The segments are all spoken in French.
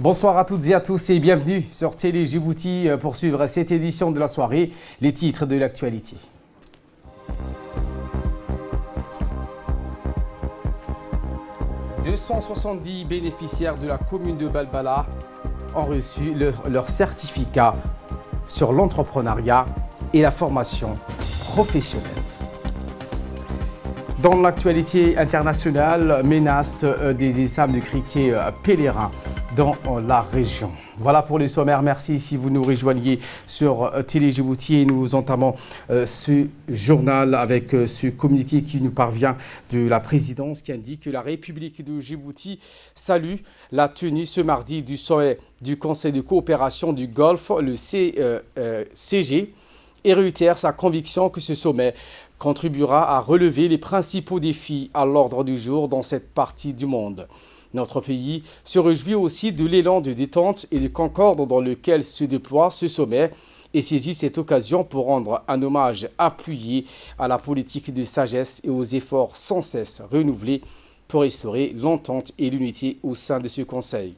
Bonsoir à toutes et à tous et bienvenue sur Télé Djibouti pour suivre cette édition de la soirée, les titres de l'actualité. « 270 bénéficiaires de la commune de Balbala ont reçu leur certificat sur l'entrepreneuriat et la formation professionnelle. » Dans l'actualité internationale, menace des essaims de criquet pèlerins dans la région. Voilà pour les sommaires. Merci si vous nous rejoignez sur Télé Djibouti et nous entamons ce journal avec ce communiqué qui nous parvient de la présidence qui indique que la République de Djibouti salue la tenue ce mardi du sommet du Conseil de coopération du Golfe, le CG, et réitère sa conviction que ce sommet contribuera à relever les principaux défis à l'ordre du jour dans cette partie du monde. Notre pays se réjouit aussi de l'élan de détente et de concorde dans lequel se déploie ce sommet et saisit cette occasion pour rendre un hommage appuyé à la politique de sagesse et aux efforts sans cesse renouvelés pour restaurer l'entente et l'unité au sein de ce Conseil.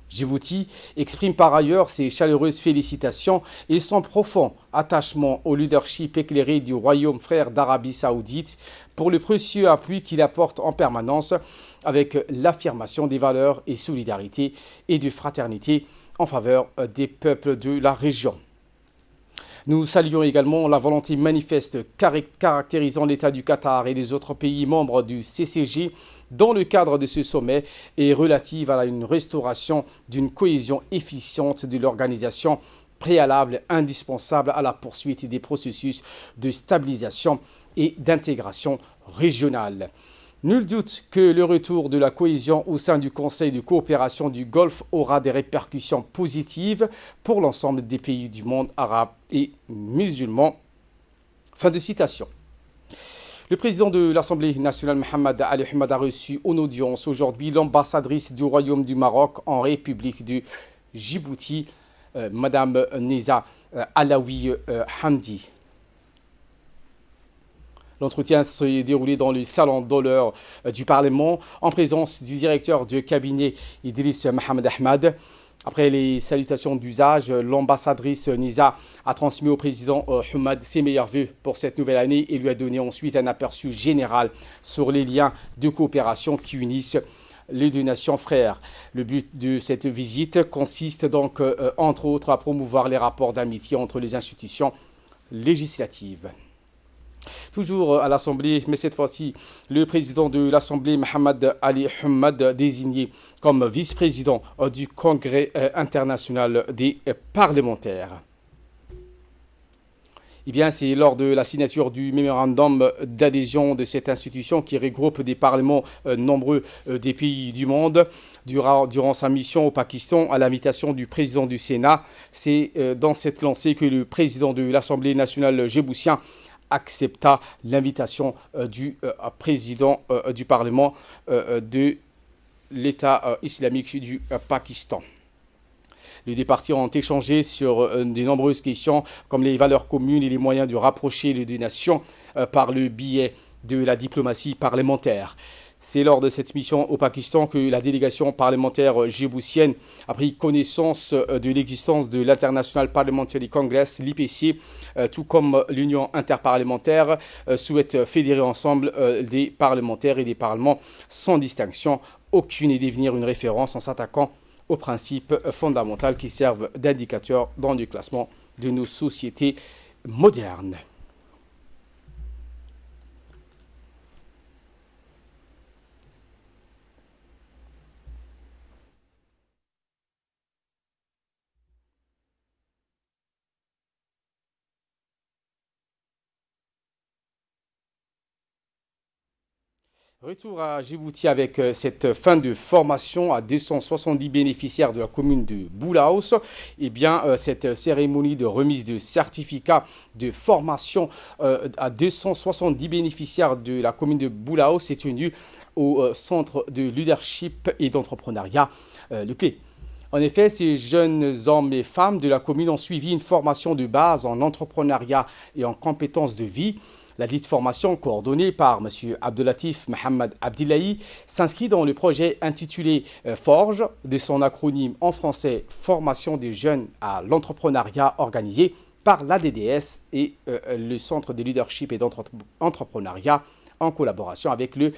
Djibouti exprime par ailleurs ses chaleureuses félicitations et son profond attachement au leadership éclairé du Royaume frère d'Arabie Saoudite pour le précieux appui qu'il apporte en permanence avec l'affirmation des valeurs et solidarité et de fraternité en faveur des peuples de la région. Nous saluons également la volonté manifeste caractérisant l'État du Qatar et les autres pays membres du CCG dans le cadre de ce sommet et relative à une restauration d'une cohésion efficiente de l'organisation préalable indispensable à la poursuite des processus de stabilisation et d'intégration régionale. Nul doute que le retour de la cohésion au sein du Conseil de coopération du Golfe aura des répercussions positives pour l'ensemble des pays du monde arabe et musulman. Fin de citation. Le président de l'Assemblée nationale, Mohamed Ali Ahmed, a reçu en audience aujourd'hui l'ambassadrice du Royaume du Maroc en République de Djibouti, Madame Neza Alaoui Hamdi. L'entretien s'est déroulé dans le salon d'honneur du Parlement en présence du directeur de cabinet Idriss Mohamed Ahmed. Après les salutations d'usage, l'ambassadrice Neza a transmis au président Hamad ses meilleurs vœux pour cette nouvelle année et lui a donné ensuite un aperçu général sur les liens de coopération qui unissent les deux nations frères. Le but de cette visite consiste donc, entre autres, à promouvoir les rapports d'amitié entre les institutions législatives. Toujours à l'Assemblée, mais cette fois-ci, le président de l'Assemblée, Mohamed Ali Ahmed, désigné comme vice-président du Congrès international des parlementaires. Eh bien, c'est lors de la signature du mémorandum d'adhésion de cette institution qui regroupe des parlements nombreux des pays du monde. Durant sa mission au Pakistan, à l'invitation du président du Sénat, c'est dans cette lancée que le président de l'Assemblée nationale djiboutien accepta l'invitation du président du Parlement de l'État islamique du Pakistan. Les deux parties ont échangé sur de nombreuses questions comme les valeurs communes et les moyens de rapprocher les deux nations par le biais de la diplomatie parlementaire. C'est lors de cette mission au Pakistan que la délégation parlementaire djiboutienne a pris connaissance de l'existence de l'International Parliamentary Congress, l'IPC, tout comme l'Union interparlementaire souhaite fédérer ensemble des parlementaires et des parlements sans distinction aucune et devenir une référence en s'attaquant aux principes fondamentaux qui servent d'indicateurs dans le classement de nos sociétés modernes. Retour à Djibouti avec cette fin de formation à 270 bénéficiaires de la commune de Boulaos. Eh bien, cette cérémonie de remise de certificats de formation à 270 bénéficiaires de la commune de Boulaos s'est tenue au centre de leadership et d'entrepreneuriat, le Clé. En effet, ces jeunes hommes et femmes de la commune ont suivi une formation de base en entrepreneuriat et en compétences de vie. La dite formation, coordonnée par M. Abdelatif Mohamed Abdillahi, s'inscrit dans le projet intitulé FORGE, de son acronyme en français Formation des jeunes à l'entrepreneuriat organisé par l'ADDS et le Centre de leadership et d'entrepreneuriat en collaboration avec le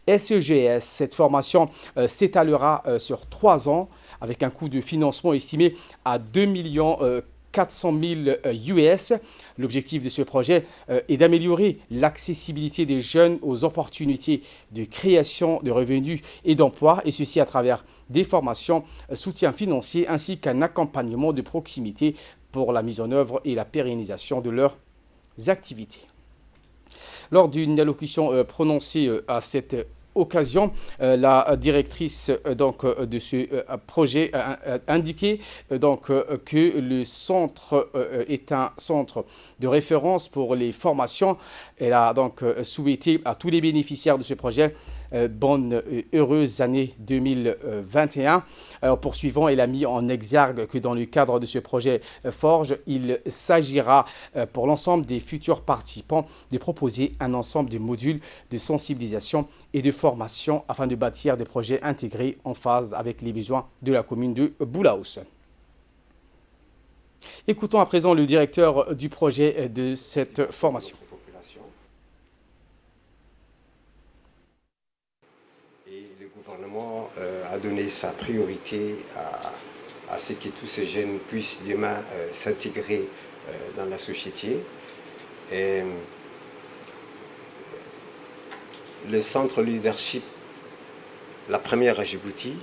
SEGS. Cette formation s'étalera sur 3 ans avec un coût de financement estimé à 2 400 000 US. L'objectif de ce projet est d'améliorer l'accessibilité des jeunes aux opportunités de création de revenus et d'emploi, et ceci à travers des formations, soutien financier ainsi qu'un accompagnement de proximité pour la mise en œuvre et la pérennisation de leurs activités. Lors d'une allocution prononcée à cette occasion, la directrice de ce projet a indiqué que le centre est un centre de référence pour les formations. Elle a donc souhaité à tous les bénéficiaires de ce projet bonne heureuse année 2021. Alors poursuivant, elle a mis en exergue que dans le cadre de ce projet Forge, il s'agira pour l'ensemble des futurs participants de proposer un ensemble de modules de sensibilisation et de formation afin de bâtir des projets intégrés en phase avec les besoins de la commune de Boulaous. Écoutons à présent le directeur du projet de cette formation. Le gouvernement a donné sa priorité à ce que tous ces jeunes puissent demain s'intégrer dans la société. Et le centre leadership, la première à Djibouti,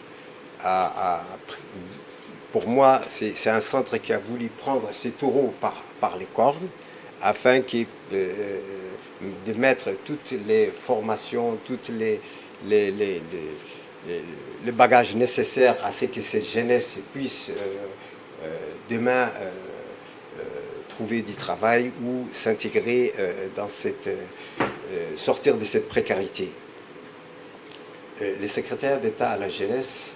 pour moi, c'est un centre qui a voulu prendre ses taureaux par les cornes afin de mettre toutes les formations, toutes les bagages nécessaires à ce que cette jeunesse puisse demain trouver du travail ou s'intégrer dans sortir de cette précarité. Les secrétaires d'État à la jeunesse,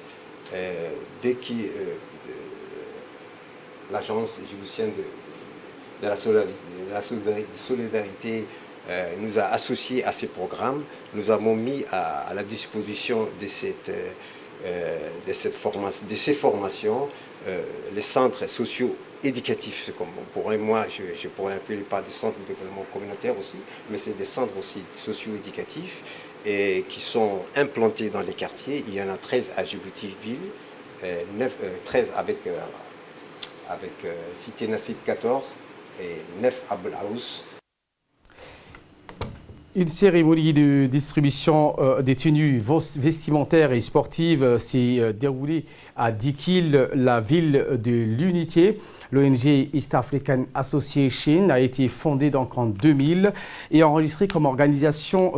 dès que l'agence djiboutienne de la solidarité nous a associés à ces programmes, nous avons mis à la disposition de ces formations les centres socio-éducatifs, comme je pourrais appeler pas des centres de développement communautaire aussi, mais c'est des centres aussi socio-éducatifs et qui sont implantés dans les quartiers. Il y en a 13 à Djibouti-Ville, 13 avec Cité Nassib 14 et 9 à Boulaous. Une cérémonie de distribution des tenues vestimentaires et sportives s'est déroulée à Dikil, la ville de l'Unité. L'ONG East African Association a été fondée donc en 2000 et enregistrée comme organisation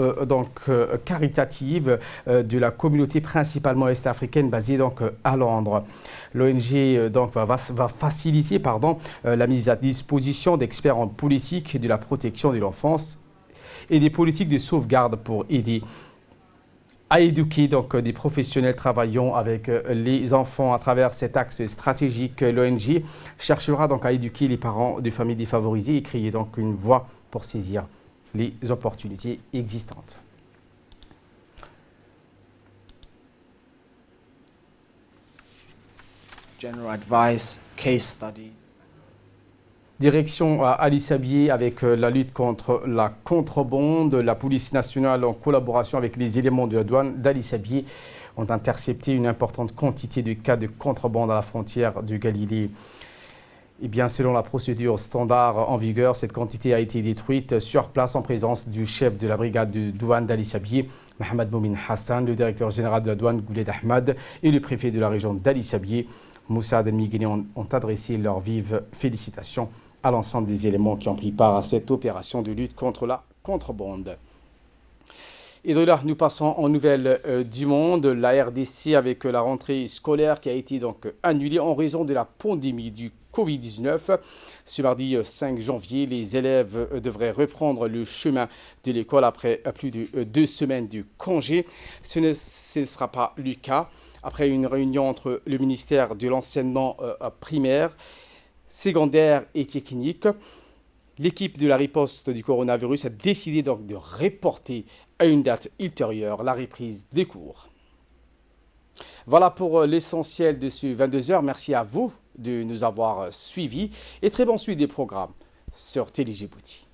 caritative de la communauté principalement est-africaine basée donc à Londres. L'ONG va faciliter la mise à disposition d'experts en politique de la protection de l'enfance et des politiques de sauvegarde pour aider à éduquer des professionnels travaillant avec les enfants. À travers cet axe stratégique, l'ONG cherchera à éduquer les parents de familles défavorisées et créer une voie pour saisir les opportunités existantes. General advice, case studies. Direction à Ali Sabié avec la lutte contre la contrebande. La police nationale, en collaboration avec les éléments de la douane d'Ali Sabié, ont intercepté une importante quantité de cas de contrebande à la frontière du Galilée. Et bien, selon la procédure standard en vigueur, cette quantité a été détruite sur place en présence du chef de la brigade de douane d'Ali Sabié, Mohamed Moumin Hassan, le directeur général de la douane, Gouled Ahmad, et le préfet de la région d'Ali Sabié, Moussa Adelmigueli, ont adressé leurs vives félicitations à l'ensemble des éléments qui ont pris part à cette opération de lutte contre la contrebande. Et de là, nous passons en nouvelles du monde. La RDC, avec la rentrée scolaire qui a été annulée en raison de la pandémie du Covid-19. Ce mardi 5 janvier, les élèves devraient reprendre le chemin de l'école après plus de 2 semaines de congé. Ce ne sera pas le cas. Après une réunion entre le ministère de l'enseignement primaire, secondaire et technique, L'équipe de la riposte du coronavirus a décidé donc de reporter à une date ultérieure la reprise des cours. Voilà pour l'essentiel de ce 22h. Merci à vous de nous avoir suivis et très bonne suite des programmes sur Télé Djibouti.